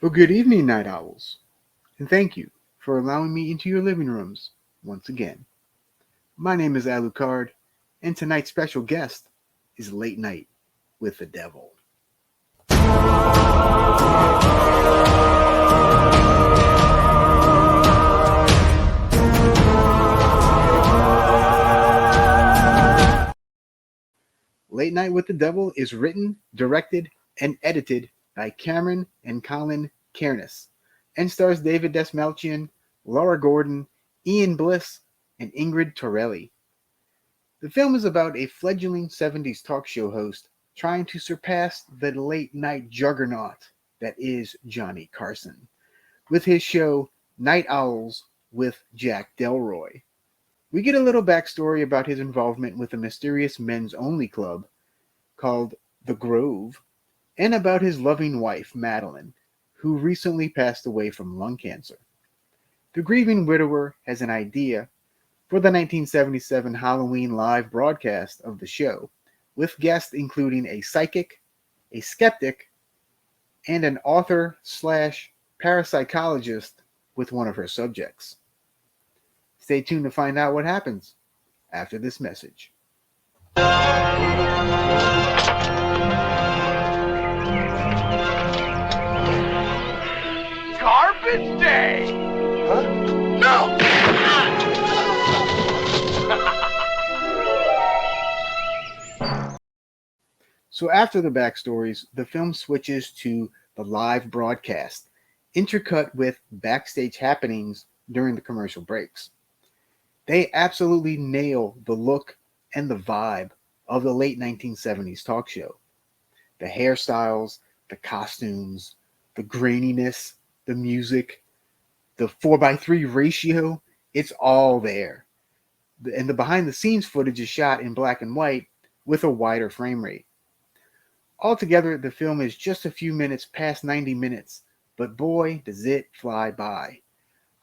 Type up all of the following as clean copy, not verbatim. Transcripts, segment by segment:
Well, good evening, night owls, and thank you for allowing me into your living rooms once again. My name is Alucard, and tonight's special guest is Late Night with the Devil. Late Night with the Devil is written, directed, and edited by Cameron and Colin Cairnes, and stars David Desmalchian, Laura Gordon, Ian Bliss, and Ingrid Torelli. The film is about a fledgling 70s talk show host trying to surpass the late night juggernaut that is Johnny Carson with his show Night Owls with Jack Delroy. We get a little backstory about his involvement with a mysterious men's only club called The Grove, and about his loving wife, Madeline, who recently passed away from lung cancer. The grieving widower has an idea for the 1977 Halloween live broadcast of the show, with guests including a psychic, a skeptic, and an author slash parapsychologist with one of her subjects. Stay tuned to find out what happens after this message. Garbage day! Huh? No! So after the backstories, the film switches to the live broadcast, intercut with backstage happenings during the commercial breaks. They absolutely nail the look and the vibe of the late 1970s talk show. The hairstyles, the costumes, the graininess, the music, the 4:3 ratio, it's all there. And the behind the scenes footage is shot in black and white with a wider frame rate. Altogether, the film is just a few minutes past 90 minutes, but boy, does it fly by.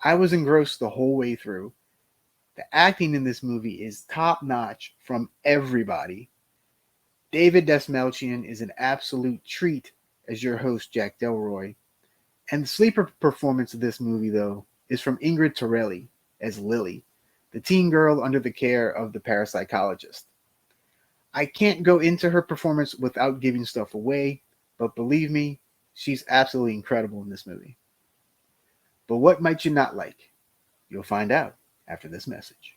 I was engrossed the whole way through. The acting in this movie is top notch from everybody. David Desmalchian is an absolute treat as your host, Jack Delroy. And the sleeper performance of this movie, though, is from Ingrid Torelli as Lily, the teen girl under the care of the parapsychologist. I can't go into her performance without giving stuff away, but believe me, she's absolutely incredible in this movie. But what might you not like? You'll find out after this message.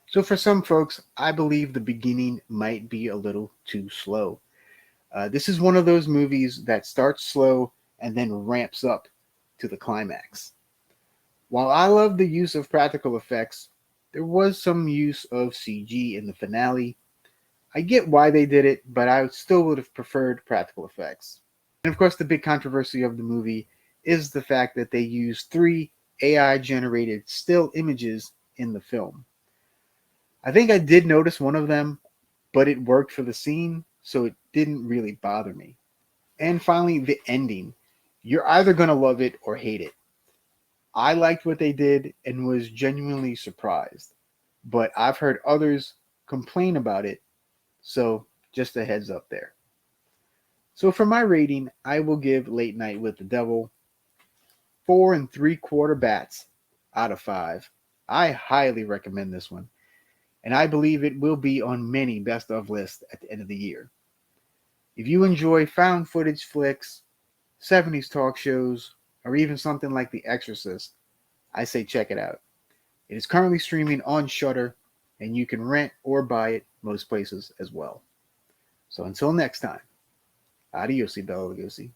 So for some folks, I believe the beginning might be a little too slow. This is one of those movies that starts slow and then ramps up to the climax. While I love the use of practical effects, there was some use of CG in the finale. I get why they did it, but I still would have preferred practical effects. And of course, the big controversy of the movie is the fact that they used 3 AI generated still images in the film. I think I did notice one of them, but it worked for the scene, so it didn't really bother me. And finally, the ending. You're either going to love it or hate it. I liked what they did and was genuinely surprised, but I've heard others complain about it, so just a heads up there. So for my rating, I will give Late Night with the Devil 4 3/4 bats out of 5. I highly recommend this one, and I believe it will be on many best of lists at the end of the year. If you enjoy found footage flicks, 70s talk shows, or even something like The Exorcist, I say check it out. It is currently streaming on Shudder, and you can rent or buy it most places as well. So until next time, adios, Bella Lugosi.